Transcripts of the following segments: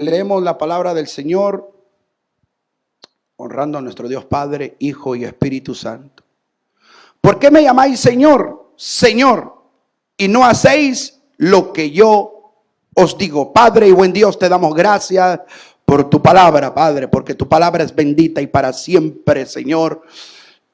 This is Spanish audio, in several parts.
Leemos la palabra del Señor, honrando a nuestro Dios Padre, Hijo y Espíritu Santo. ¿Por qué me llamáis Señor, Señor, y no hacéis lo que yo os digo? Padre y buen Dios, te damos gracias por tu palabra, Padre, porque tu palabra es bendita y para siempre, Señor,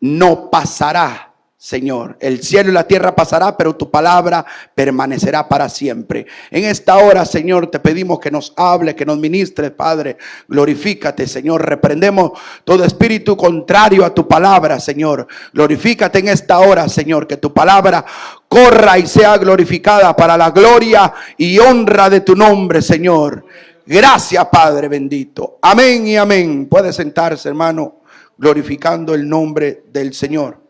no pasará. Señor, el cielo y la tierra pasará, pero tu palabra permanecerá para siempre. En esta hora, Señor, te pedimos que nos hable, que nos ministres, Padre. Glorifícate, Señor. Reprendemos todo espíritu contrario a tu palabra, Señor. Glorifícate en esta hora, Señor, que tu palabra corra y sea glorificada para la gloria y honra de tu nombre, Señor. Gracias, Padre bendito. Amén y amén. Puede sentarse, hermano, glorificando el nombre del Señor.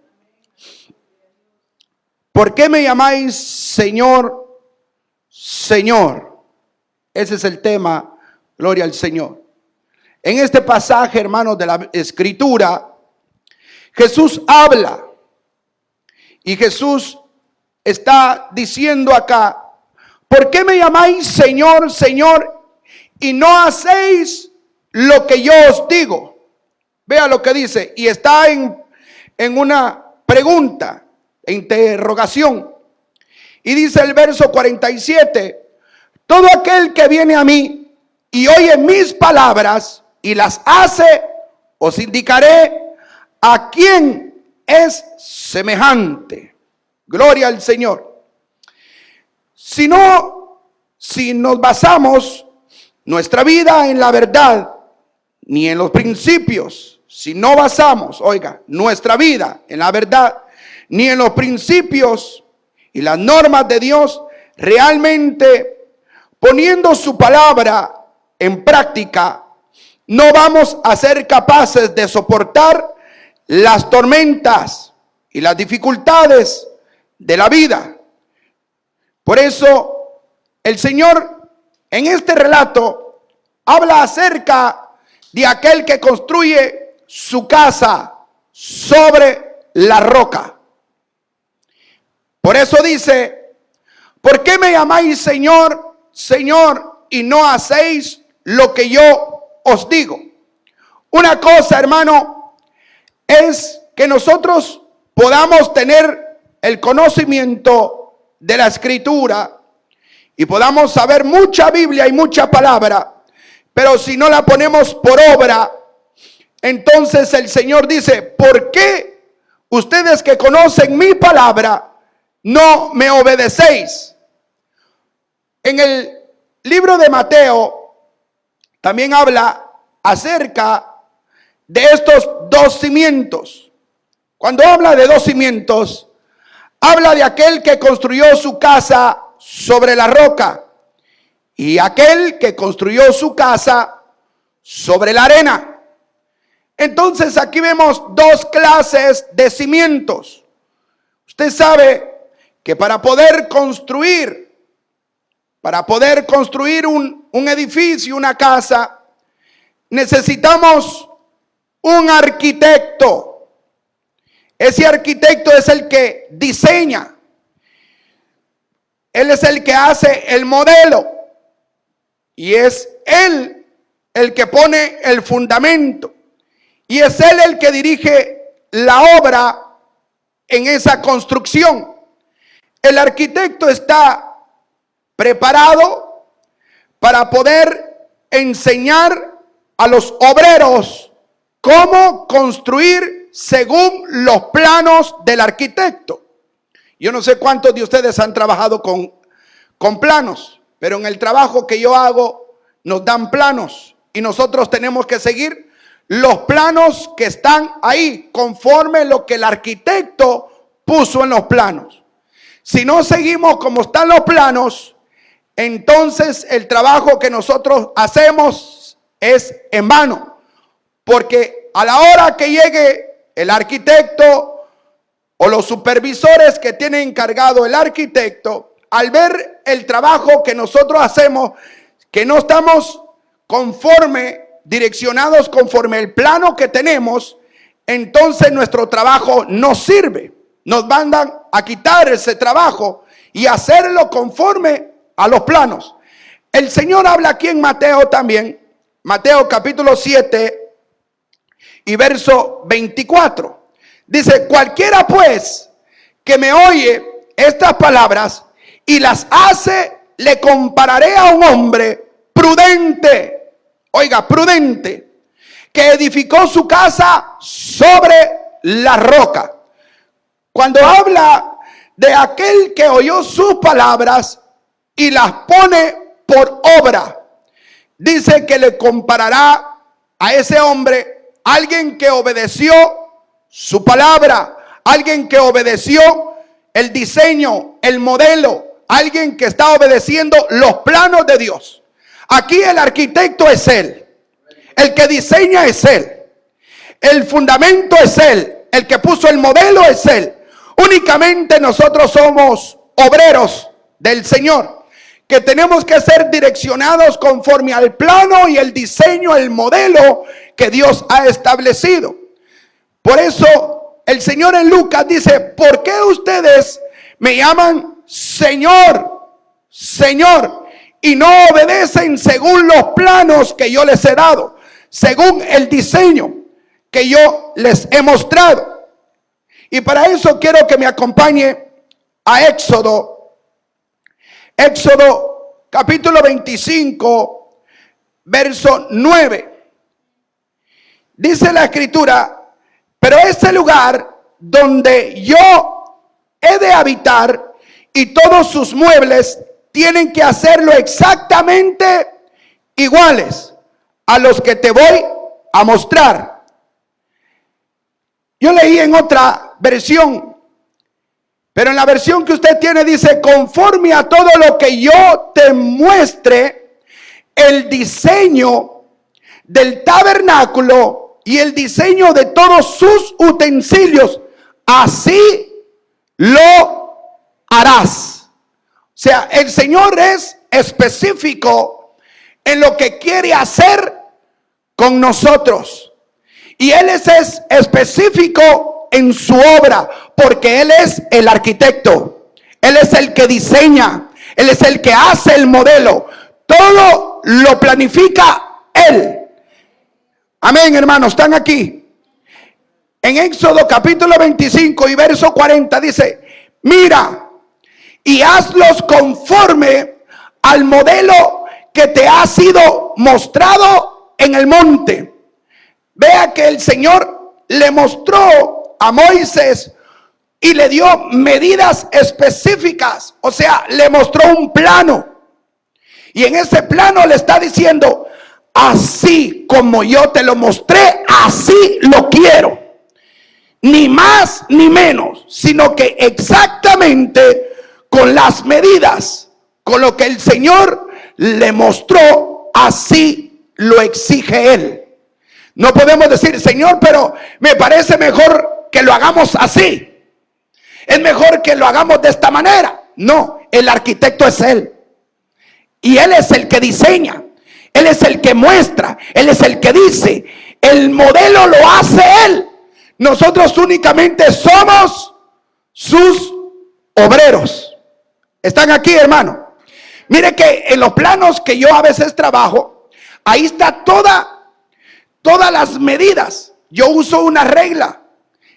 ¿Por qué me llamáis Señor, Señor? Ese es el tema, gloria al Señor. En este pasaje, hermanos, de la Escritura, Jesús habla. Y Jesús está diciendo acá, ¿por qué me llamáis Señor, Señor, y no hacéis lo que yo os digo? Vea lo que dice, y está en una pregunta. Interrogación. Y dice el verso 47: todo aquel que viene a mí y oye mis palabras y las hace, os indicaré a quién es semejante. Gloria al Señor. Si nos basamos nuestra vida en la verdad, ni en los principios, si no basamos, oiga, nuestra vida en la verdad, ni en los principios y las normas de Dios, realmente poniendo su palabra en práctica, no vamos a ser capaces de soportar las tormentas y las dificultades de la vida. Por eso el Señor en este relato habla acerca de aquel que construye su casa sobre la roca. Por eso dice, ¿por qué me llamáis Señor, Señor, y no hacéis lo que yo os digo? Una cosa, hermano, es que nosotros podamos tener el conocimiento de la Escritura y podamos saber mucha Biblia y mucha palabra, pero si no la ponemos por obra, entonces el Señor dice, ¿por qué ustedes que conocen mi palabra no me obedecéis? En el libro de Mateo también habla acerca de estos dos cimientos. Cuando habla de dos cimientos, habla de aquel que construyó su casa sobre la roca y aquel que construyó su casa sobre la arena. Entonces aquí vemos dos clases de cimientos. Usted sabe que para poder construir un edificio, una casa, necesitamos un arquitecto. Ese arquitecto es el que diseña. Él es el que hace el modelo. Y es él el que pone el fundamento. Y es él el que dirige la obra en esa construcción. El arquitecto está preparado para poder enseñar a los obreros cómo construir según los planos del arquitecto. Yo no sé cuántos de ustedes han trabajado con planos, pero en el trabajo que yo hago nos dan planos y nosotros tenemos que seguir los planos que están ahí, conforme lo que el arquitecto puso en los planos. Si no seguimos como están los planos, entonces el trabajo que nosotros hacemos es en vano. Porque a la hora que llegue el arquitecto o los supervisores que tiene encargado el arquitecto, al ver el trabajo que nosotros hacemos, que no estamos direccionados conforme el plano que tenemos, entonces nuestro trabajo no sirve. Nos mandan a quitar ese trabajo y hacerlo conforme a los planos. el Señor habla aquí en Mateo también, Mateo capítulo 7 y verso 24. Dice, cualquiera pues que me oye estas palabras y las hace, le compararé a un hombre prudente, oiga, prudente, que edificó su casa sobre la roca. Cuando habla de aquel que oyó sus palabras y las pone por obra, dice que le comparará a ese hombre, alguien que obedeció su palabra, alguien que obedeció el diseño, el modelo, alguien que está obedeciendo los planos de Dios. Aquí el arquitecto es Él, el que diseña es Él, el fundamento es Él, el que puso el modelo es Él. Únicamente nosotros somos obreros del Señor, que tenemos que ser direccionados conforme al plano y el diseño, el modelo que Dios ha establecido. Por eso el Señor en Lucas dice, ¿por qué ustedes me llaman Señor, Señor, y no obedecen según los planos que yo les he dado, según el diseño que yo les he mostrado? Y para eso quiero que me acompañe a Éxodo capítulo 25, verso 9. Dice la escritura, pero este lugar donde yo he de habitar y todos sus muebles tienen que hacerlo exactamente iguales a los que te voy a mostrar. Yo leí en otra versión, pero en la versión que usted tiene dice, conforme a todo lo que yo te muestre, el diseño del tabernáculo y el diseño de todos sus utensilios, así lo harás. O sea, el Señor es específico en lo que quiere hacer con nosotros. Y Él es específico en su obra, porque Él es el arquitecto, Él es el que diseña, Él es el que hace el modelo, todo lo planifica Él. Amén, hermanos, están aquí. En Éxodo capítulo 25 y verso 40 dice, mira y hazlos conforme al modelo que te ha sido mostrado en el monte. Vea que el Señor le mostró a Moisés y le dio medidas específicas, o sea, le mostró un plano. Y en ese plano le está diciendo, así como yo te lo mostré, así lo quiero. Ni más ni menos, sino que exactamente con las medidas, con lo que el Señor le mostró, así lo exige Él. No podemos decir, Señor, pero me parece mejor que lo hagamos así. Es mejor que lo hagamos de esta manera. No, el arquitecto es Él. Y Él es el que diseña. Él es el que muestra. Él es el que dice. El modelo lo hace Él. Nosotros únicamente somos sus obreros. ¿Están aquí, hermano? Mire que en los planos que yo a veces trabajo, ahí está todas las medidas. Yo uso una regla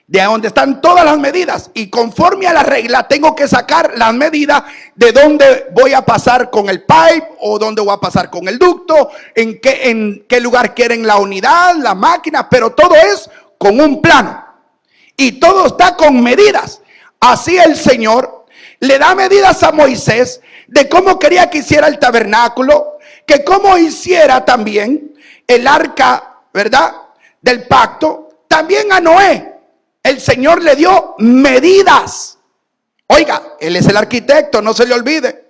de donde están todas las medidas, y conforme a la regla tengo que sacar las medidas de dónde voy a pasar con el pipe, o dónde voy a pasar con el ducto, en qué lugar quieren la unidad, la máquina, pero todo es con un plano y todo está con medidas. Así el Señor le da medidas a Moisés de cómo quería que hiciera el tabernáculo, que cómo hiciera también el arca, ¿verdad?, del pacto. También a Noé el Señor le dio medidas. Oiga, Él es el arquitecto, no se le olvide.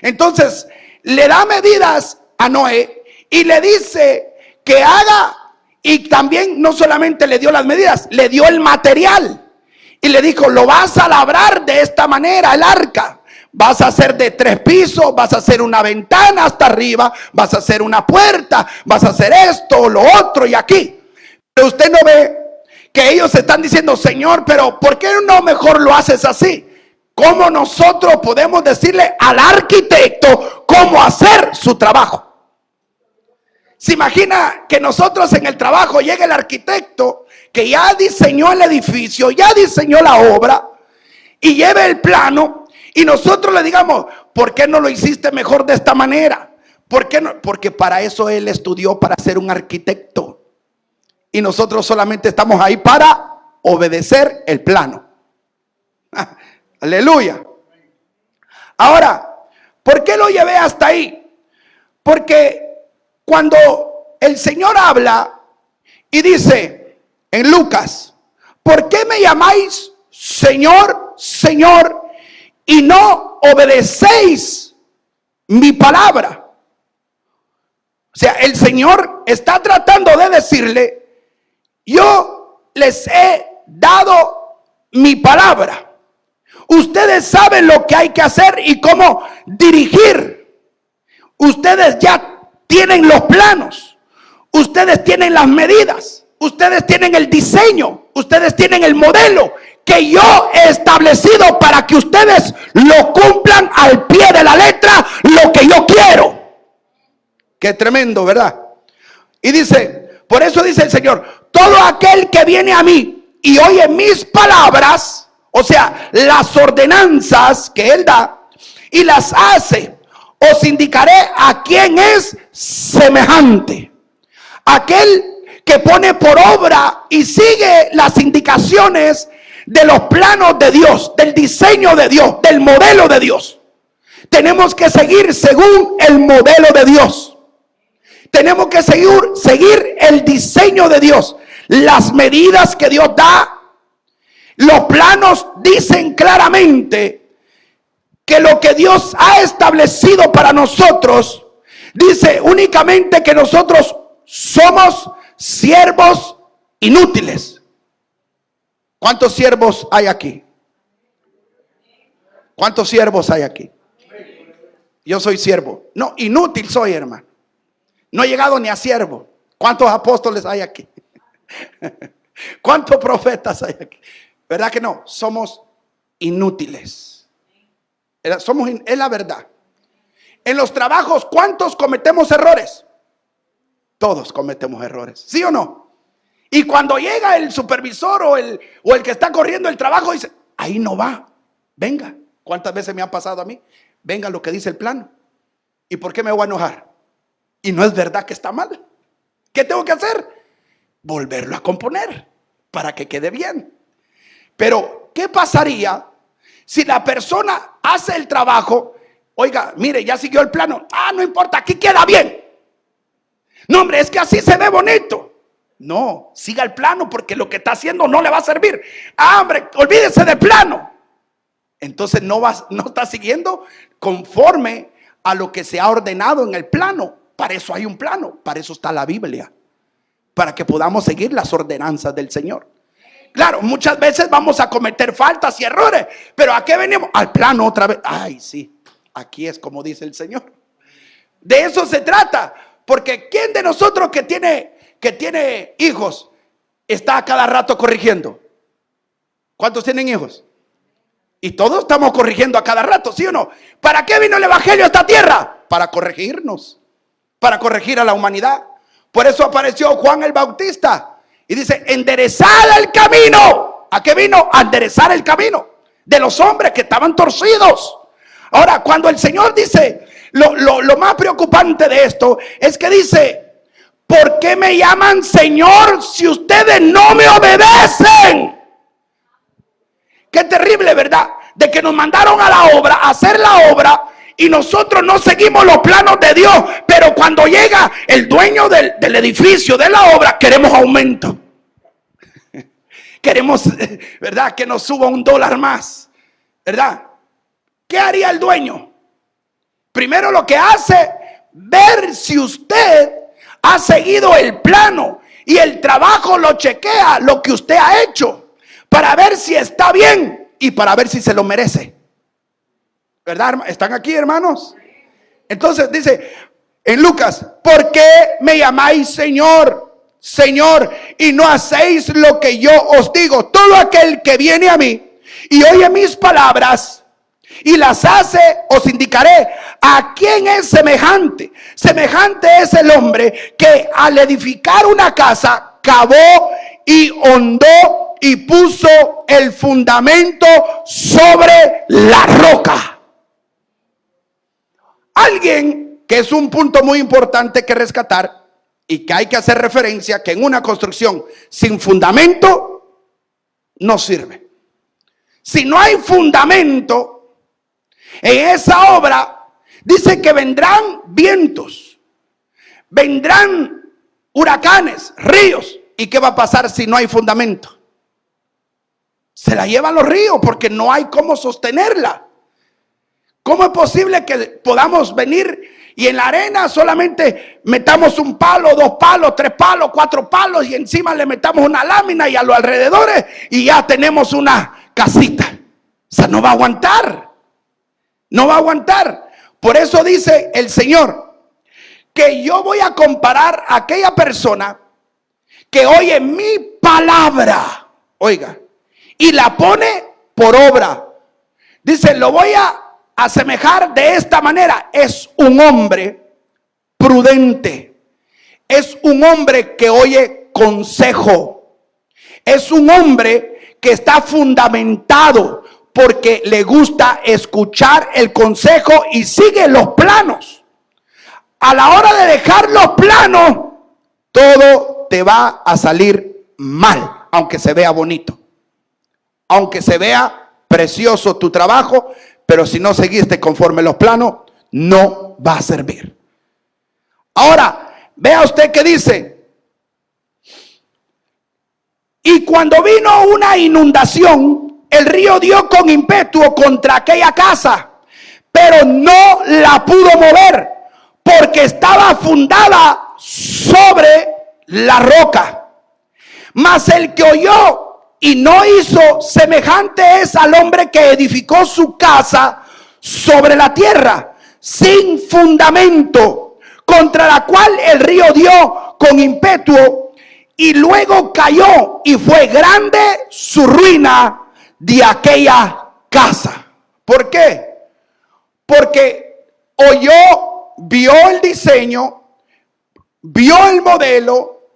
Entonces le da medidas a Noé y le dice que haga, y también no solamente le dio las medidas, le dio el material y le dijo, lo vas a labrar de esta manera el arca. Vas a hacer de 3 pisos, vas a hacer una ventana hasta arriba, vas a hacer una puerta, vas a hacer esto, lo otro y aquí. Pero usted no ve que ellos están diciendo, Señor, pero ¿por qué no mejor lo haces así? ¿cómo nosotros podemos decirle al arquitecto cómo hacer su trabajo? ¿Se imagina que nosotros en el trabajo llegue el arquitecto que ya diseñó el edificio, ya diseñó la obra y lleve el plano y nosotros le digamos, ¿por qué no lo hiciste mejor de esta manera? ¿Por qué no? Porque para eso él estudió, para ser un arquitecto. Y nosotros solamente estamos ahí para obedecer el plano. Aleluya. Ahora, ¿por qué lo llevé hasta ahí? Porque cuando el Señor habla y dice en Lucas, ¿por qué me llamáis Señor, Señor, y no obedecéis mi palabra? O sea, el Señor está tratando de decirle, yo les he dado mi palabra. Ustedes saben lo que hay que hacer y cómo dirigir. Ustedes ya tienen los planos, ustedes tienen las medidas, ustedes tienen el diseño, ustedes tienen el modelo que yo he establecido para que ustedes lo cumplan al pie de la letra, lo que yo quiero. Qué tremendo, ¿verdad? Y dice, por eso dice el Señor, todo aquel que viene a mí y oye mis palabras, o sea, las ordenanzas que Él da y las hace, os indicaré a quién es semejante. Aquel que pone por obra y sigue las indicaciones de los planos de Dios, del diseño de Dios, del modelo de Dios. Tenemos que seguir según el modelo de Dios. Tenemos que seguir el diseño de Dios, las medidas que Dios da. Los planos dicen claramente que lo que Dios ha establecido para nosotros, dice únicamente que nosotros somos siervos inútiles. ¿Cuántos siervos hay aquí? ¿Cuántos siervos hay aquí? Yo soy siervo. No, inútil soy, hermano. No he llegado ni a siervo. ¿Cuántos apóstoles hay aquí? ¿Cuántos profetas hay aquí? ¿Verdad que no? Somos inútiles. Es la verdad. En los trabajos, ¿cuántos cometemos errores? Todos cometemos errores, ¿sí o no? Y cuando llega el supervisor o el que está corriendo el trabajo, dice, ahí no va, venga. ¿Cuántas veces me ha pasado a mí? Venga lo que dice el plano. ¿Y por qué me voy a enojar? Y no es verdad que está mal. ¿Qué tengo que hacer? Volverlo a componer para que quede bien. Pero, ¿qué pasaría si la persona hace el trabajo? Oiga, mire, ya siguió el plano. Ah, no importa, aquí queda bien. No, hombre, es que así se ve bonito. No, siga el plano porque lo que está haciendo no le va a servir. Ah, hombre, olvídese del plano. Entonces no está siguiendo conforme a lo que se ha ordenado en el plano. Para eso hay un plano, para eso está la Biblia, para que podamos seguir las ordenanzas del Señor. Claro, muchas veces vamos a cometer faltas y errores, pero ¿a qué venimos? Al plano otra vez. Ay, sí, aquí es como dice el Señor. De eso se trata, porque ¿quién de nosotros que tiene hijos está a cada rato corrigiendo? ¿Cuántos tienen hijos? Y todos estamos corrigiendo a cada rato, ¿sí o no? ¿Para qué vino el evangelio a esta tierra? Para corregirnos, para corregir a la humanidad. Por eso apareció Juan el Bautista y dice, enderezad el camino. ¿A qué vino? A enderezar el camino de los hombres que estaban torcidos. Ahora, cuando el Señor dice, lo más preocupante de esto es que dice, ¿por qué me llaman Señor si ustedes no me obedecen? Qué terrible, ¿verdad? De que nos mandaron a la obra, a hacer la obra, y nosotros no seguimos los planos de Dios. Pero cuando llega el dueño del edificio, de la obra, queremos aumento. Queremos, ¿verdad? Que nos suba $1 más, ¿verdad? ¿Qué haría el dueño? Primero lo que hace, ver si usted ha seguido el plano y el trabajo lo chequea, lo que usted ha hecho, para ver si está bien y para ver si se lo merece. ¿Verdad? ¿Están aquí, hermanos? Entonces dice en Lucas, ¿por qué me llamáis Señor, Señor, y no hacéis lo que yo os digo? Todo aquel que viene a mí y oye mis palabras y las hace, os indicaré a quién es semejante. Semejante es el hombre que al edificar una casa cavó y hondó y puso el fundamento sobre la roca. Alguien, que es un punto muy importante que rescatar y que hay que hacer referencia, que en una construcción sin fundamento no sirve. Si no hay fundamento en esa obra, dice que vendrán vientos, vendrán huracanes, ríos. ¿Y qué va a pasar si no hay fundamento? Se la llevan los ríos porque no hay cómo sostenerla. ¿Cómo es posible que podamos venir y en la arena solamente metamos un palo, 2 palos, 3 palos, 4 palos y encima le metamos una lámina y a los alrededores y ya tenemos una casita? O sea, no va a aguantar. No va a aguantar. Por eso dice el Señor que yo voy a comparar a aquella persona que oye mi palabra, oiga, y la pone por obra. Dice, lo voy a asemejar de esta manera. Es un hombre prudente, es un hombre que oye consejo, es un hombre que está fundamentado porque le gusta escuchar el consejo y sigue los planos. A la hora de dejar los planos, todo te va a salir mal, aunque se vea bonito, aunque se vea precioso tu trabajo, pero si no seguiste conforme los planos, no va a servir. Ahora, vea usted que dice, y cuando vino una inundación, el río dio con ímpetu contra aquella casa, pero no la pudo mover, porque estaba fundada sobre la roca. Mas el que oyó y no hizo, semejante es al hombre que edificó su casa sobre la tierra, sin fundamento, contra la cual el río dio con ímpetu, y luego cayó, y fue grande su ruina de aquella casa. ¿Por qué? Porque oyó, vio el diseño, vio el modelo,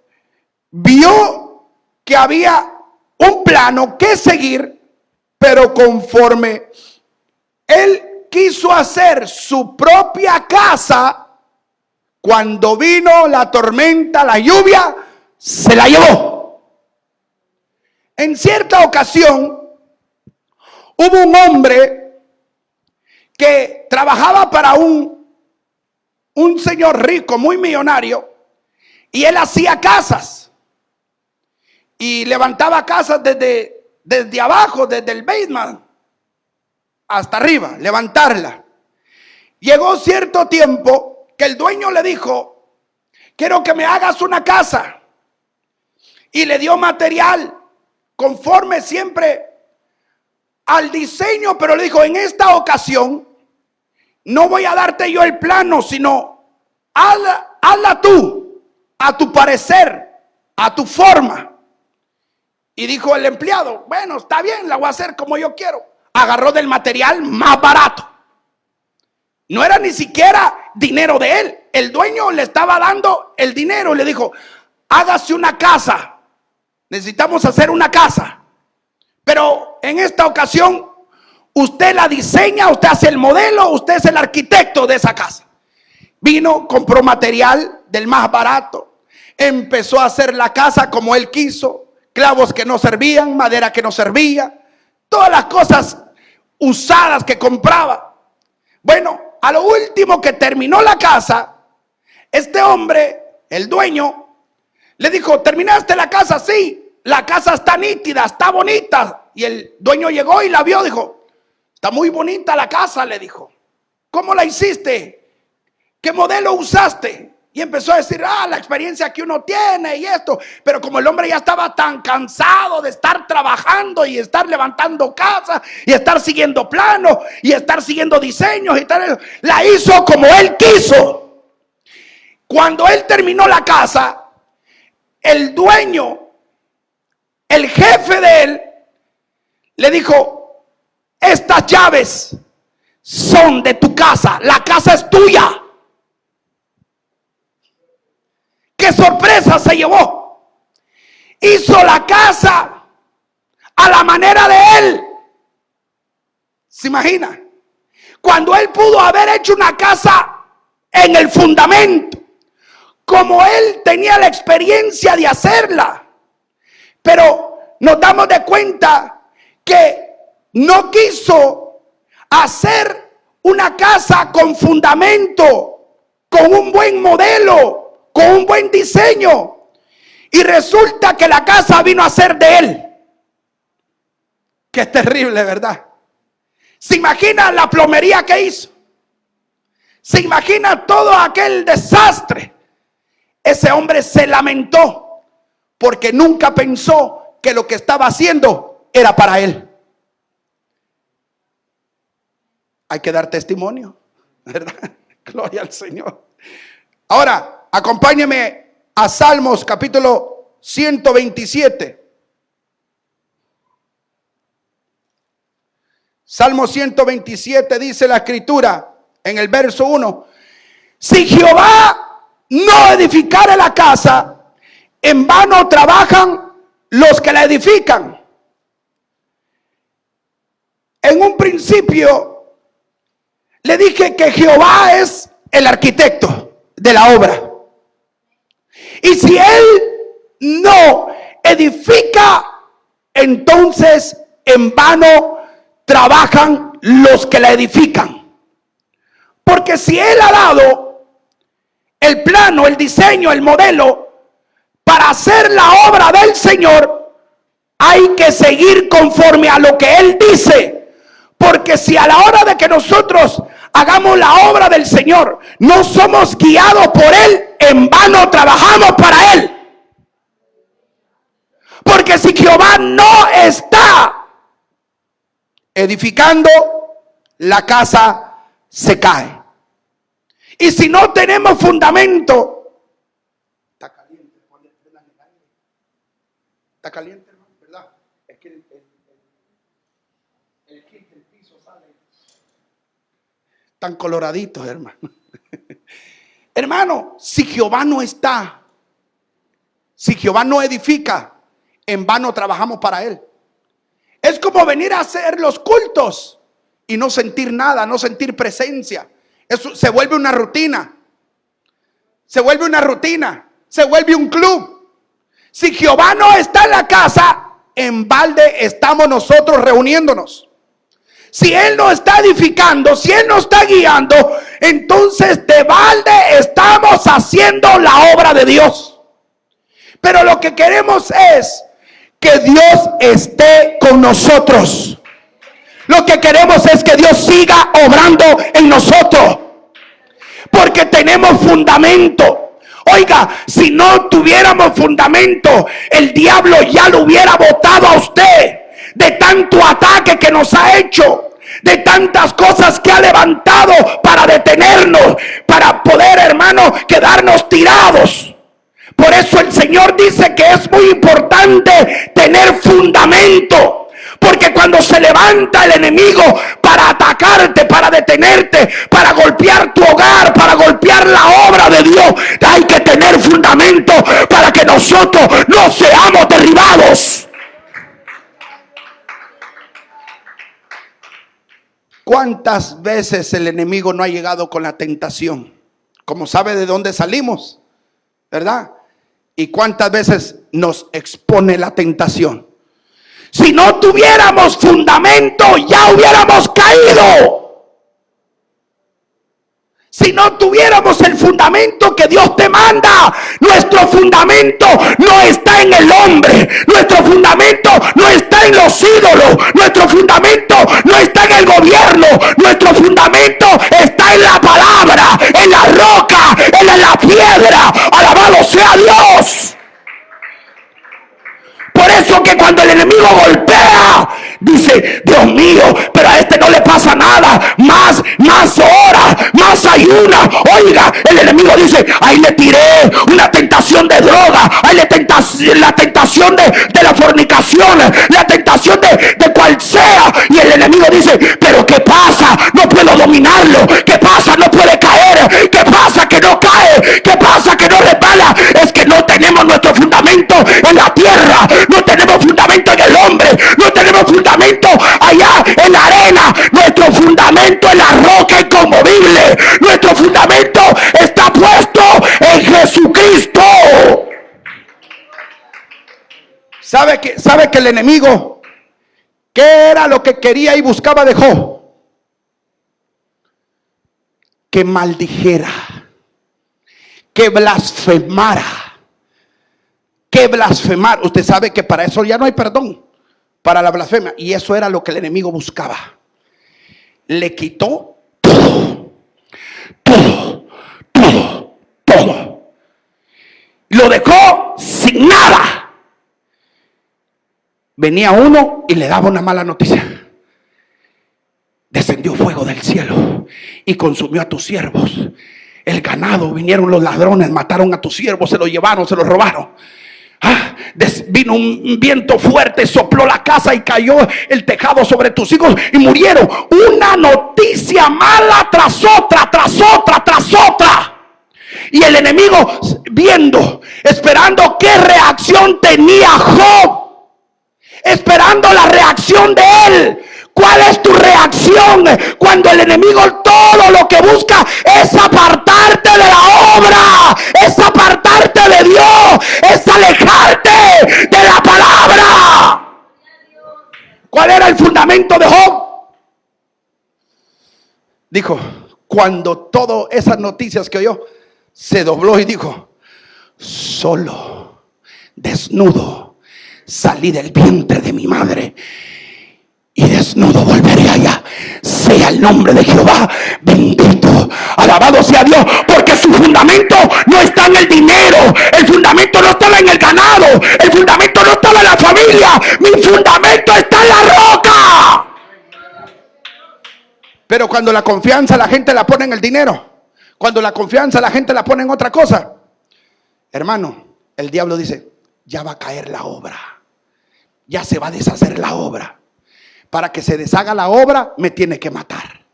vio que había un plano que seguir, pero conforme él quiso hacer su propia casa, cuando vino la tormenta, la lluvia, se la llevó. En cierta ocasión hubo un hombre que trabajaba para un señor rico, muy millonario, y él hacía casas y levantaba casas desde abajo, desde el basement hasta arriba, levantarla. Llegó cierto tiempo que el dueño le dijo, quiero que me hagas una casa, y le dio material conforme siempre al diseño, pero le dijo, en esta ocasión no voy a darte yo el plano, sino hazla tú, a tu parecer, a tu forma. Y dijo el empleado, bueno, está bien, la voy a hacer como yo quiero. Agarró del material más barato. No era ni siquiera dinero de él. El dueño le estaba dando el dinero y le dijo, hágase una casa. Necesitamos hacer una casa. Pero en esta ocasión, usted la diseña, usted hace el modelo, usted es el arquitecto de esa casa. Vino, compró material del más barato, empezó a hacer la casa como él quiso, clavos que no servían, madera que no servía, todas las cosas usadas que compraba. Bueno, a lo último que terminó la casa, este hombre, el dueño, le dijo, ¿terminaste la casa? Sí, la casa está nítida, está bonita. Y el dueño llegó y la vio, dijo, está muy bonita la casa, le dijo. ¿Cómo la hiciste? ¿Qué modelo usaste? Y empezó a decir, la experiencia que uno tiene y esto. Pero como el hombre ya estaba tan cansado de estar trabajando y estar levantando casas y estar siguiendo planos y estar siguiendo diseños y tal, la hizo como él quiso. Cuando él terminó la casa, el dueño, el jefe de él, le dijo, estas llaves son de tu casa. La casa es tuya. ¡Qué sorpresa se llevó! Hizo la casa a la manera de él. ¿Se imagina? Cuando él pudo haber hecho una casa en el fundamento, como él tenía la experiencia de hacerla. Pero nos damos de cuenta que no quiso hacer una casa con fundamento, con un buen modelo, con un buen diseño. Y resulta que la casa vino a ser de él. Qué terrible, ¿verdad? ¿Se imagina la plomería que hizo? ¿Se imagina todo aquel desastre? Ese hombre se lamentó porque nunca pensó que lo que estaba haciendo era para él. Hay que dar testimonio, ¿verdad? Gloria al Señor. Ahora, acompáñeme a Salmos capítulo 127. Salmo 127 dice la escritura en el verso 1: si Jehová no edificare la casa, en vano trabajan los que la edifican. En un principio le dije que Jehová es el arquitecto de la obra. Y si él no edifica, entonces en vano trabajan los que la edifican. Porque si él ha dado el plano, el diseño, el modelo para hacer la obra del Señor, hay que seguir conforme a lo que él dice. Porque si a la hora de que nosotros hagamos la obra del Señor no somos guiados por él, en vano trabajamos para él. Porque si Jehová no está edificando, la casa se cae. Y si no tenemos fundamento, está caliente, está caliente, hermano, ¿verdad? Es que el piso sale tan coloraditos, hermano. Hermano, si Jehová no está, si Jehová no edifica, en vano trabajamos para él. Es como venir a hacer los cultos y no sentir nada, no sentir presencia. Eso se vuelve una rutina. Se vuelve una rutina. Se vuelve un club. Si Jehová no está en la casa, en balde estamos nosotros reuniéndonos. Si él no está edificando, si él no está guiando, entonces de balde estamos haciendo la obra de Dios. Pero lo que queremos es que Dios esté con nosotros. Lo que queremos es que Dios siga obrando en nosotros, porque tenemos fundamento. Oiga, si no tuviéramos fundamento, el diablo ya lo hubiera botado a usted de tanto ataque que nos ha hecho, de tantas cosas que ha levantado para detenernos, para poder, hermano, quedarnos tirados. Por eso el Señor dice que es muy importante tener fundamento. Porque cuando se levanta el enemigo para atacarte, para detenerte, para golpear tu hogar, para golpear la obra de Dios, hay que tener fundamento para que nosotros no seamos derribados. ¿Cuántas veces el enemigo no ha llegado con la tentación? Como sabe de dónde salimos, ¿verdad? Y cuántas veces nos expone la tentación. Si no tuviéramos fundamento, ya hubiéramos caído. Si no tuviéramos el fundamento que Dios te manda, nuestro fundamento no está en el hombre, nuestro fundamento no está en los ídolos, nuestro fundamento no está en el gobierno, nuestro fundamento está en la palabra, en la roca, en la piedra. Alabado sea Dios. Por eso que cuando el enemigo golpea, dice, Dios mío, pero a este no le pasa nada. Más horas, más ayuna. Oiga, el enemigo dice, ahí le tiré una tentación de droga, ahí la tentación de la fornicación, la tentación de cual sea. Y el enemigo dice, pero ¿qué pasa? No puedo cae. ¿Qué pasa que no resbala? Es que no tenemos nuestro fundamento en la tierra, no tenemos fundamento en el hombre, no tenemos fundamento allá en la arena. Nuestro fundamento en la roca inconmovible, nuestro fundamento está puesto en Jesucristo. ¿Sabe que el enemigo, qué era lo que quería y buscaba de Job? Que maldijera, que blasfemara, que blasfemar. Usted sabe que para eso ya no hay perdón, para la blasfemia. Y eso era lo que el enemigo buscaba. Le quitó todo, todo, todo, todo. Lo dejó sin nada. Venía uno y le daba una mala noticia. Descendió fuego del cielo y consumió a tus siervos. El ganado, vinieron los ladrones, mataron a tus siervos, se los llevaron, se los robaron. Vino un viento fuerte, sopló la casa y cayó el tejado sobre tus hijos y murieron. Una noticia mala tras otra, tras otra, tras otra. Y el enemigo viendo, esperando qué reacción tenía Job, esperando la reacción de él. ¿Cuál es tu reacción cuando el enemigo todo lo que busca es apartarte de la obra, es apartarte de Dios, es alejarte de la palabra? ¿Cuál era el fundamento de Job? Dijo, cuando todas esas noticias que oyó, se dobló y dijo, solo, desnudo, salí del vientre de mi madre y desnudo volveré allá. Sea el nombre de Jehová bendito, alabado sea Dios, porque su fundamento no está en el dinero, el fundamento no estaba en el ganado, el fundamento no estaba en la familia, mi fundamento está en la roca. Pero cuando la confianza la gente la pone en el dinero, cuando la confianza la gente la pone en otra cosa, hermano, el diablo dice, ya va a caer la obra, ya se va a deshacer la obra. Para que se deshaga la obra, me tiene que matar.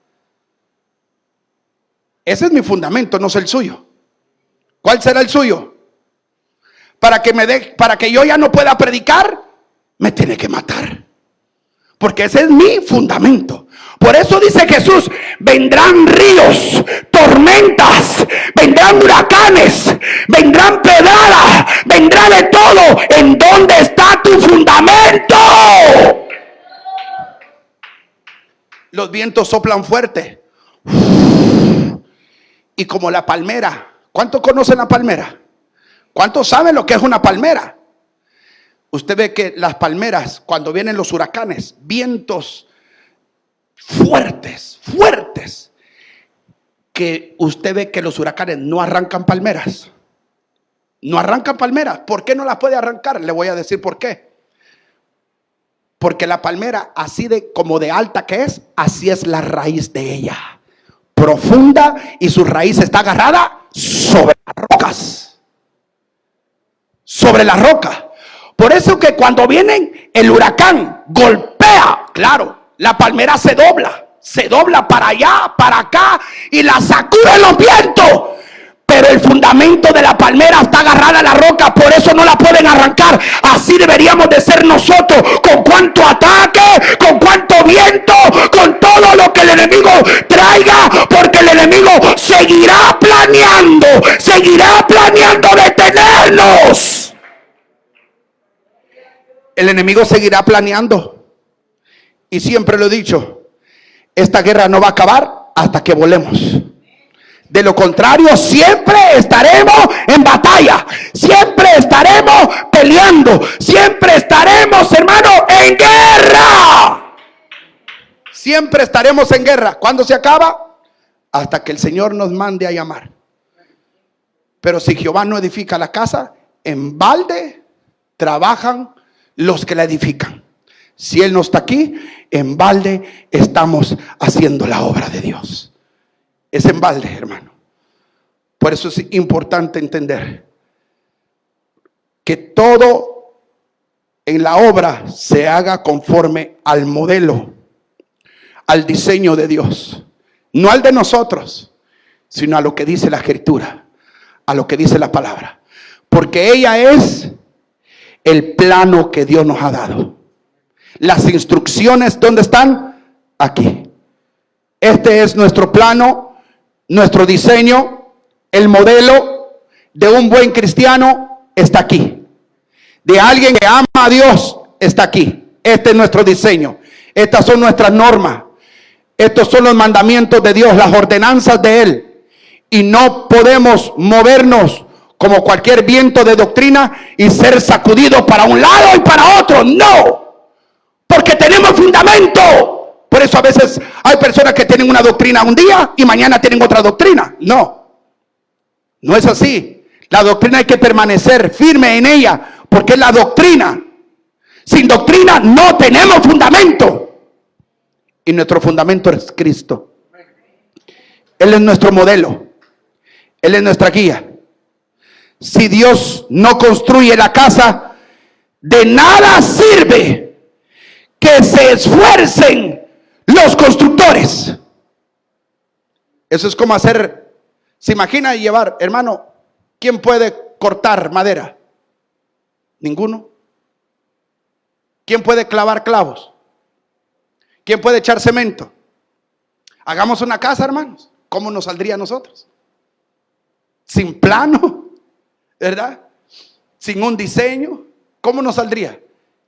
Ese es mi fundamento, no es el suyo. ¿Cuál será el suyo? Para que yo ya no pueda predicar, me tiene que matar. Porque ese es mi fundamento. Por eso dice Jesús, vendrán ríos, tormentas, vendrán huracanes, vendrán pedradas, vendrá de todo. ¿En dónde está tu fundamento? Los vientos soplan fuerte. Y como la palmera. ¿Cuántos conocen la palmera? ¿Cuántos saben lo que es una palmera? Usted ve que las palmeras, cuando vienen los huracanes, vientos fuertes, fuertes, que usted ve que los huracanes no arrancan palmeras. No arrancan palmeras. ¿Por qué no las puede arrancar? Le voy a decir por qué. Porque la palmera, así como de alta que es, así es la raíz de ella. Profunda, y su raíz está agarrada sobre las rocas. Sobre la roca. Por eso que cuando viene el huracán, golpea, claro, la palmera se dobla para allá, para acá, y la sacude los vientos. Pero el fundamento de la palmera está agarrada a la roca, por eso no la pueden arrancar. Así deberíamos de ser nosotros, con cuanto ataque, con cuanto viento, con todo lo que el enemigo traiga, porque el enemigo seguirá planeando detenernos. El enemigo seguirá planeando. Y siempre lo he dicho, esta guerra no va a acabar hasta que volemos. De lo contrario, siempre estaremos en batalla, siempre estaremos peleando, siempre estaremos, hermano, en guerra. Siempre estaremos en guerra. ¿Cuándo se acaba? Hasta que el Señor nos mande a llamar. Pero si Jehová no edifica la casa, en balde trabajan los que la edifican. Si Él no está aquí, en balde estamos haciendo la obra de Dios. Es en balde, hermano. Por eso es importante entender que todo en la obra se haga conforme al modelo, al diseño de Dios. No al de nosotros, sino a lo que dice la Escritura. a lo que dice la palabra. Porque ella es el plano que Dios nos ha dado. Las instrucciones, ¿dónde están? Aquí. Este es nuestro plano, nuestro diseño, el modelo de un buen cristiano está aquí. De alguien que ama a Dios está aquí. Este es nuestro diseño. Estas son nuestras normas. Estos son los mandamientos de Dios, las ordenanzas de Él. Y no podemos movernos como cualquier viento de doctrina y ser sacudidos para un lado y para otro. No, porque tenemos fundamento. Por eso a veces hay personas que tienen una doctrina un día y mañana tienen otra doctrina. No, no es así. La doctrina hay que permanecer firme en ella, porque es la doctrina. Sin doctrina no tenemos fundamento. Y nuestro fundamento es Cristo. Él es nuestro modelo. Él es nuestra guía. Si Dios no construye la casa, de nada sirve que se esfuercen los constructores. Eso es como hacer, se imagina llevar, hermano, ¿quién puede cortar madera? Ninguno. ¿Quién puede clavar clavos? ¿Quién puede echar cemento? Hagamos una casa, hermanos. ¿Cómo nos saldría a nosotros? Sin plano, ¿verdad? Sin un diseño, ¿cómo nos saldría?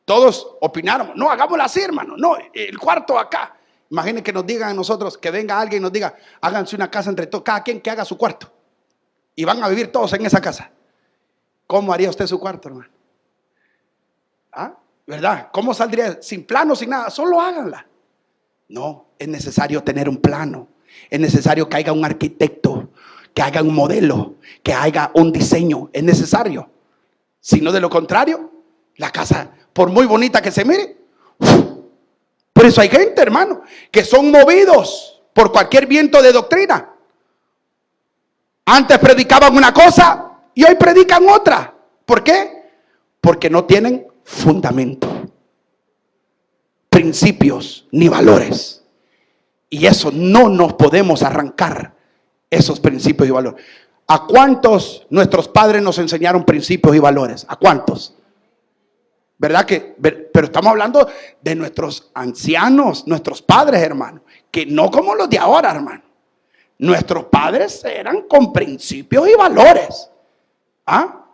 Todos opinaron, no, hagámoslo así, hermano. No, el cuarto acá. Imaginen que nos digan a nosotros, que venga alguien y nos diga, háganse una casa entre todos, cada quien que haga su cuarto. Y van a vivir todos en esa casa. ¿Cómo haría usted su cuarto, hermano? ¿Ah? ¿Verdad? ¿Cómo saldría? Sin plano, sin nada, solo háganla. No, es necesario tener un plano. Es necesario que haya un arquitecto, que haga un modelo, que haga un diseño. Es necesario. Si no, de lo contrario, la casa, por muy bonita que se mire, por eso hay gente, hermano, que son movidos por cualquier viento de doctrina. Antes predicaban una cosa y hoy predican otra. ¿Por qué? Porque no tienen fundamento, principios ni valores. Y eso no nos podemos arrancar, esos principios y valores. ¿A cuántos nuestros padres nos enseñaron principios y valores? ¿A cuántos? ¿Verdad que? Pero estamos hablando de nuestros ancianos, nuestros padres, hermano, que no como los de ahora, hermano. Nuestros padres eran con principios y valores. ¿Ah?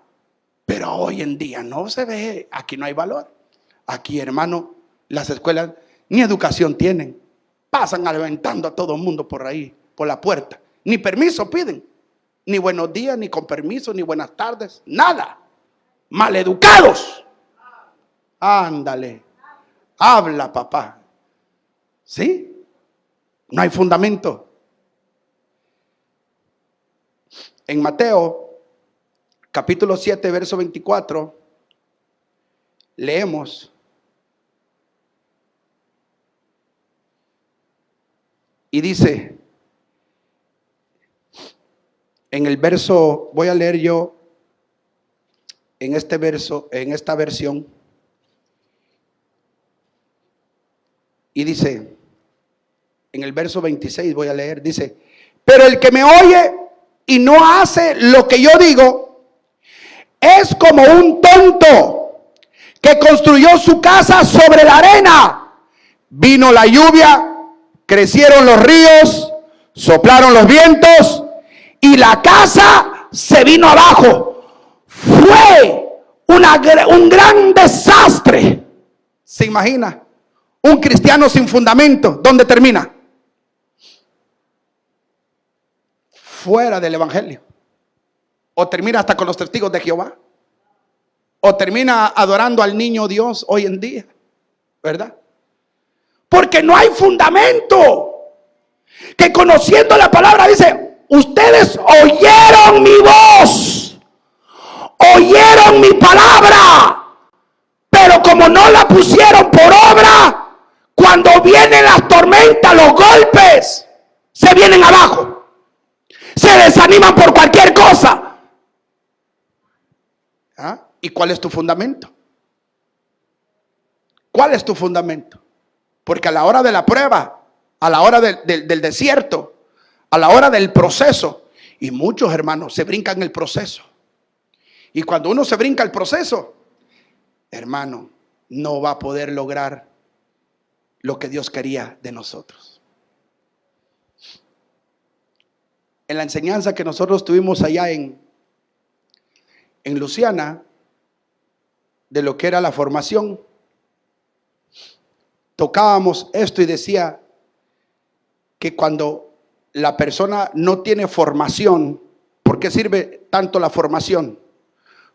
Pero hoy en día no se ve, aquí no hay valor. Aquí, hermano, las escuelas ni educación tienen. Pasan alentando a todo el mundo por ahí, por la puerta. Ni permiso piden. Ni buenos días, ni con permiso, ni buenas tardes. Nada. Maleducados. Ándale. Habla, papá. ¿Sí? No hay fundamento. En Mateo capítulo 7, verso 24, leemos: y dice, en el verso, voy a leer yo en este verso, en esta versión, y dice, en el verso 26 voy a leer, dice, pero el que me oye y no hace lo que yo digo, es como un tonto que construyó su casa sobre la arena. Vino la lluvia, crecieron los ríos, soplaron los vientos y la casa se vino abajo. Fue un gran desastre. ¿Se imagina? Un cristiano sin fundamento, ¿dónde termina? Fuera del evangelio. O termina hasta con los testigos de Jehová. O termina adorando al niño Dios hoy en día. ¿Verdad? Porque no hay fundamento. Que conociendo la palabra dice, ustedes oyeron mi voz, oyeron mi palabra, pero como no la pusieron por obra, cuando vienen las tormentas, los golpes, se vienen abajo. Se desaniman por cualquier cosa. ¿Ah? ¿Y cuál es tu fundamento? ¿Cuál es tu fundamento? Porque a la hora de la prueba, a la hora del desierto, a la hora del proceso, Y muchos hermanos se brincan el proceso. Y cuando uno se brinca el proceso, hermano, no va a poder lograr lo que Dios quería de nosotros. En la enseñanza que nosotros tuvimos allá en Luciana, de lo que era la formación, tocábamos esto y decía que cuando la persona no tiene formación, ¿por qué sirve tanto la formación?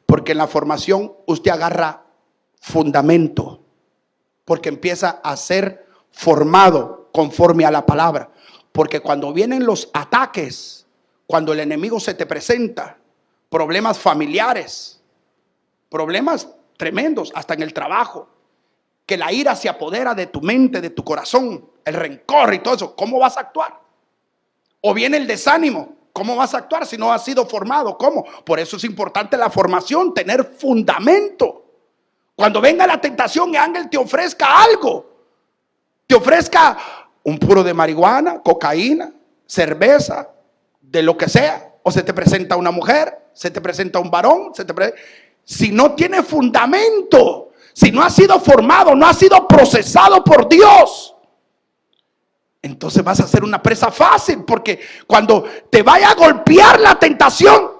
Porque en la formación usted agarra fundamento, porque empieza a ser formado conforme a la palabra. Porque cuando vienen los ataques, cuando el enemigo se te presenta, problemas familiares, problemas tremendos, hasta en el trabajo, que la ira se apodera de tu mente, de tu corazón, el rencor y todo eso, ¿cómo vas a actuar? O viene el desánimo, ¿cómo vas a actuar si no has sido formado? ¿Cómo? Por eso es importante la formación, tener fundamento. Cuando venga la tentación y ángel te ofrezca algo, te ofrezca un puro de marihuana, cocaína, cerveza, de lo que sea, o se te presenta una mujer, se te presenta un varón, si no tiene fundamento, si no ha sido formado, no ha sido procesado por Dios, entonces vas a ser una presa fácil, porque cuando te vaya a golpear la tentación,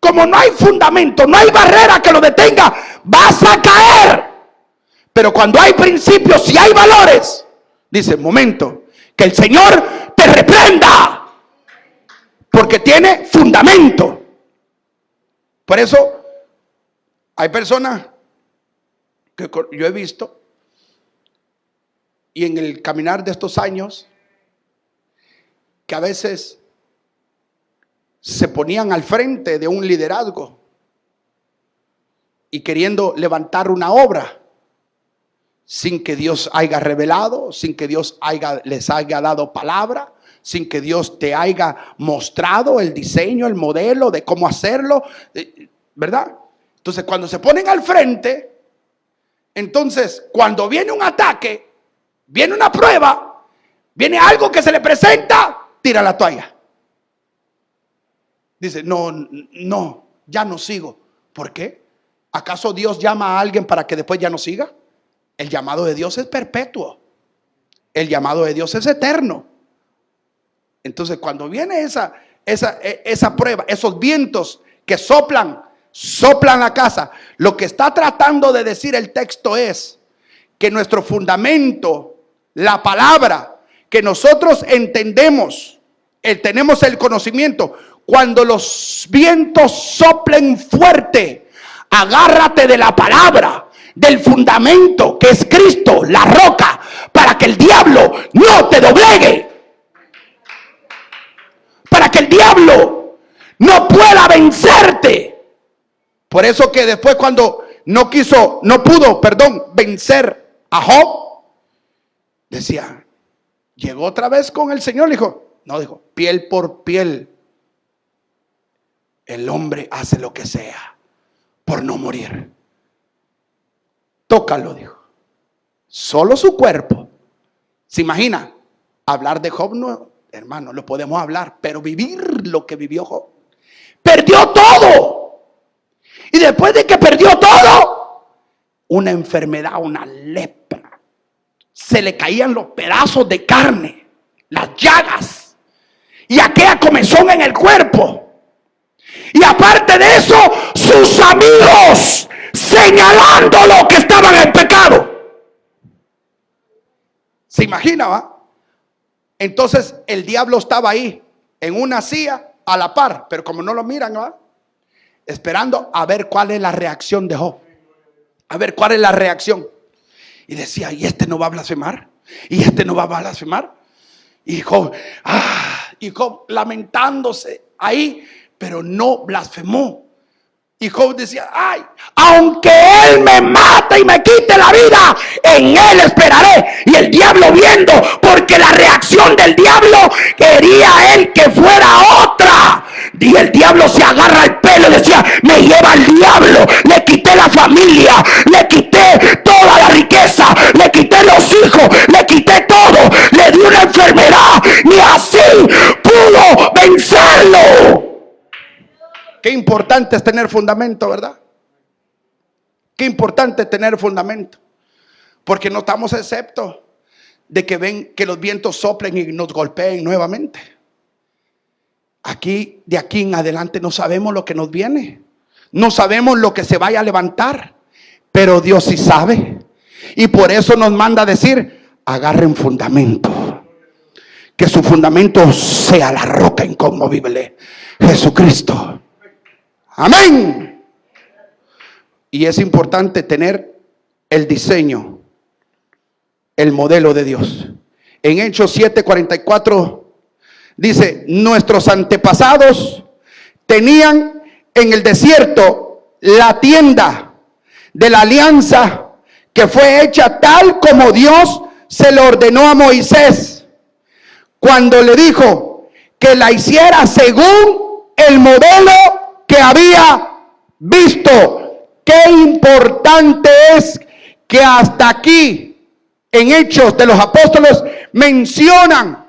como no hay fundamento, no hay barrera que lo detenga, vas a caer. Pero cuando hay principios y hay valores, dice, momento, que el Señor te reprenda, porque tiene fundamento. Por eso hay personas que yo he visto, y en el caminar de estos años, que a veces se ponían al frente de un liderazgo y queriendo levantar una obra sin que Dios haya revelado, sin que Dios les haya dado palabra, sin que Dios te haya mostrado el diseño, el modelo de cómo hacerlo, ¿verdad? Entonces cuando se ponen al frente, entonces cuando viene un ataque, viene una prueba, viene algo que se le presenta, tira la toalla. Dice, no, ya no sigo. ¿Por qué? ¿Acaso Dios llama a alguien para que después ya no siga? El llamado de Dios es perpetuo. El llamado de Dios es eterno. Entonces cuando viene esa prueba, esos vientos que soplan la casa, lo que está tratando de decir el texto es que nuestro fundamento, la palabra, que nosotros entendemos, tenemos el conocimiento. Cuando los vientos soplen fuerte, agárrate de la palabra, del fundamento que es Cristo, la roca, para que el diablo no te doblegue, para que el diablo no pueda vencerte. Por eso que después cuando no pudo vencer a Job, decía, llegó otra vez con el Señor, dijo, piel por piel, el hombre hace lo que sea por no morir. Tócalo, dijo. Solo su cuerpo. ¿Se imagina? Hablar de Job, no, hermano, lo podemos hablar, pero vivir lo que vivió Job. Perdió todo. Y después de que perdió todo, una enfermedad, una lepra. Se le caían los pedazos de carne, las llagas, y aquella comezón en el cuerpo. Y aparte de eso, sus amigos señalándolo que estaban en pecado. ¿Se imagina, va? Entonces el diablo estaba ahí, en una silla, a la par, pero como no lo miran, ¿va? Esperando a ver cuál es la reacción de Job. A ver cuál es la reacción. Y decía, ¿y este no va a blasfemar? ¿Y este no va a blasfemar? Y Job lamentándose ahí, pero no blasfemó. Y Job decía, ay, aunque él me mata y me quite la vida, en él esperaré. Y el diablo viendo, porque la reacción del diablo quería él que fuera otra. Y el diablo se agarra el pelo y decía, me lleva el diablo, le quité la familia, le quité toda la riqueza, le quité los hijos, le quité todo, le di una enfermedad, ni así pudo vencerlo. importante es tener fundamento, ¿verdad? Qué importante es tener fundamento. Porque no estamos exceptos de que ven que los vientos soplen y nos golpeen nuevamente. De aquí en adelante no sabemos lo que nos viene. No sabemos lo que se vaya a levantar. Pero Dios sí sabe. Y por eso nos manda a decir, agarren fundamento. Que su fundamento sea la roca inconmovible, Jesucristo. Amén. Y es importante tener el diseño, el modelo de Dios. En Hechos 7:44 dice, nuestros antepasados tenían en el desierto la tienda de la alianza que fue hecha tal como Dios se le ordenó a Moisés cuando le dijo que la hiciera según el modelo que había visto. Qué importante es que hasta aquí en Hechos de los Apóstoles mencionan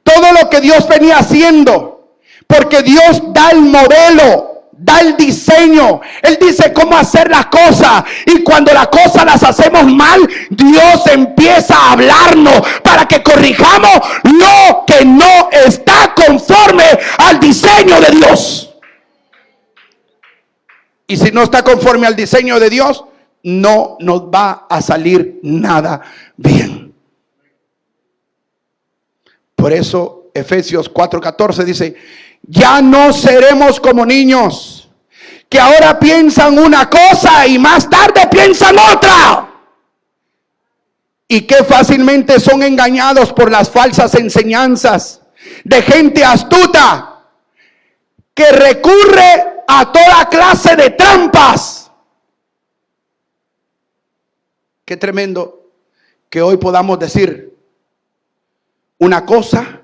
todo lo que Dios venía haciendo, porque Dios da el modelo, da el diseño. Él dice cómo hacer las cosas, y cuando las cosas las hacemos mal, Dios empieza a hablarnos para que corrijamos lo que no está conforme al diseño de Dios. Y si no está conforme al diseño de Dios, no nos va a salir nada bien. Por eso Efesios 4:14 dice, ya no seremos como niños, que ahora piensan una cosa y más tarde piensan otra. Y que fácilmente son engañados por las falsas enseñanzas de gente astuta que recurre a toda clase de trampas. Qué tremendo que hoy podamos decir una cosa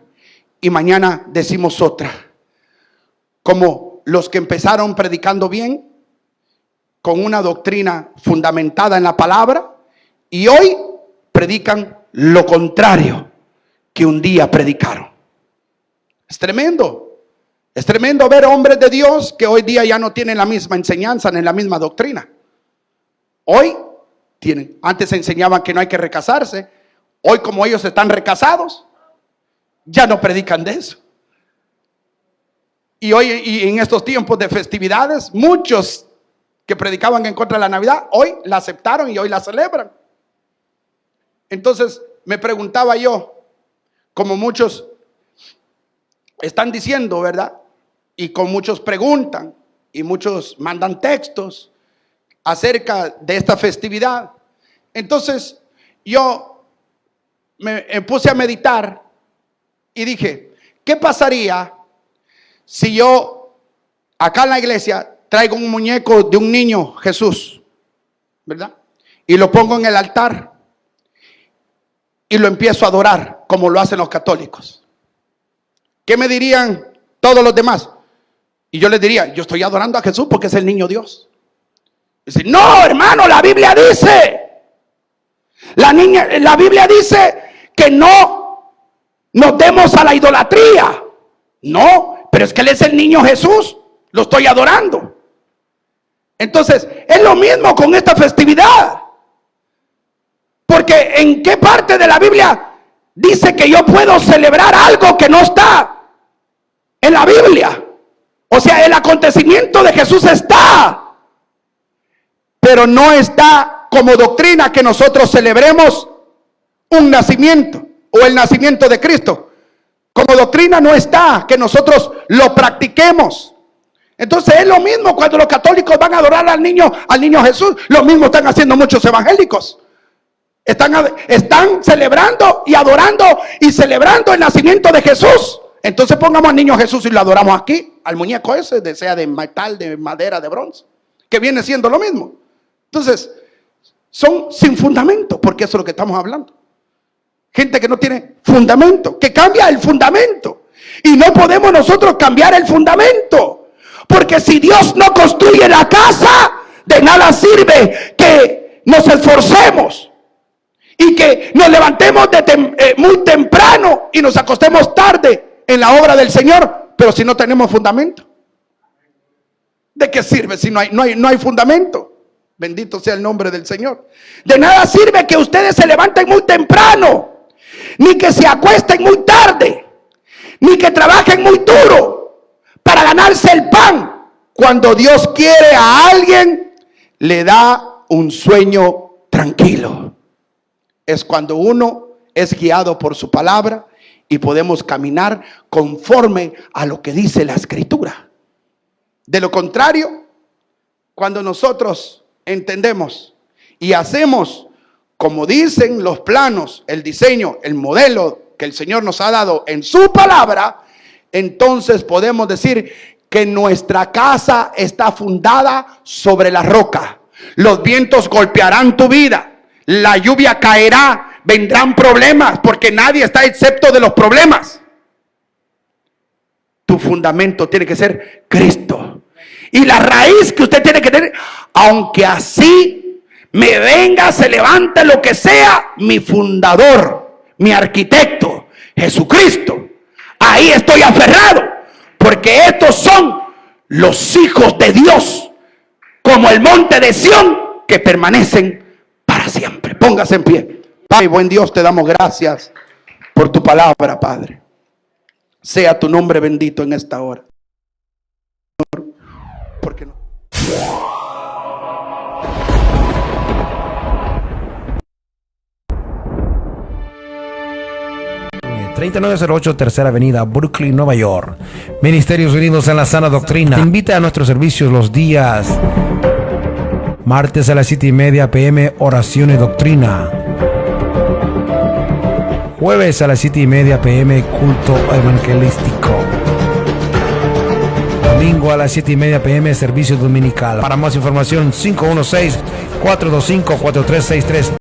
y mañana decimos otra. Como los que empezaron predicando bien, con una doctrina fundamentada en la palabra, y hoy predican lo contrario que un día predicaron. Es tremendo. Es tremendo ver hombres de Dios que hoy día ya no tienen la misma enseñanza ni la misma doctrina. Hoy tienen, antes enseñaban que no hay que recasarse. Hoy, como ellos están recasados, ya no predican de eso. Y hoy, y en estos tiempos de festividades, muchos que predicaban en contra de la Navidad, hoy la aceptaron y hoy la celebran. Entonces me preguntaba yo, como muchos están diciendo, ¿verdad? Y con muchos preguntan y muchos mandan textos acerca de esta festividad. Entonces yo me puse a meditar y dije, ¿qué pasaría si yo acá en la iglesia traigo un muñeco de un niño Jesús, ¿verdad? Y lo pongo en el altar y lo empiezo a adorar como lo hacen los católicos? ¿Qué me dirían todos los demás? Y yo les diría, yo estoy adorando a Jesús porque es el niño Dios. Dice, no, hermano, la Biblia dice, la Biblia dice que no nos demos a la idolatría. No, pero es que Él es el niño Jesús, lo estoy adorando. Entonces, es lo mismo con esta festividad. Porque ¿en qué parte de la Biblia dice que yo puedo celebrar algo que no está en la Biblia? O sea, el acontecimiento de Jesús está, pero no está como doctrina que nosotros celebremos un nacimiento o el nacimiento de Cristo. Como doctrina no está que nosotros lo practiquemos. Entonces es lo mismo cuando los católicos van a adorar al niño Jesús. Lo mismo están haciendo muchos evangélicos. Están celebrando y adorando y celebrando el nacimiento de Jesús. Entonces pongamos al niño Jesús y lo adoramos aquí, al muñeco ese, sea de metal, de madera, de bronce, que viene siendo lo mismo. Entonces, son sin fundamento, porque eso es lo que estamos hablando. Gente que no tiene fundamento, que cambia el fundamento. Y no podemos nosotros cambiar el fundamento, porque si Dios no construye la casa, de nada sirve que nos esforcemos y que nos levantemos muy temprano y nos acostemos tarde en la obra del Señor, pero si no tenemos fundamento. ¿De qué sirve si no hay fundamento? Bendito sea el nombre del Señor. De nada sirve que ustedes se levanten muy temprano, ni que se acuesten muy tarde, ni que trabajen muy duro para ganarse el pan. Cuando Dios quiere a alguien, le da un sueño tranquilo. Es cuando uno es guiado por su palabra y podemos caminar conforme a lo que dice la Escritura. De lo contrario, cuando nosotros entendemos y hacemos como dicen los planos, el diseño, el modelo que el Señor nos ha dado en su palabra, entonces podemos decir que nuestra casa está fundada sobre la roca. Los vientos golpearán tu vida, la lluvia caerá, vendrán problemas, porque nadie está excepto de los problemas. Tu fundamento tiene que ser Cristo. Y la raíz que usted tiene que tener, aunque así me venga, se levante lo que sea, mi fundador, mi arquitecto, Jesucristo, ahí estoy aferrado, porque estos son los hijos de Dios, como el monte de Sión, que permanecen para siempre. Póngase en pie. Padre, buen Dios, te damos gracias por tu palabra, Padre. Sea tu nombre bendito en esta hora. Porque no. 3908 Tercera Avenida, Brooklyn, Nueva York. Ministerios Unidos en la Sana Doctrina. Te invita a nuestros servicios los días martes a las 7:30 p.m. Oración y Doctrina. Jueves a las 7:30 p.m. Culto Evangelístico. Domingo a las 7:30 p.m. Servicio Dominical. Para más información, 516-425-4363.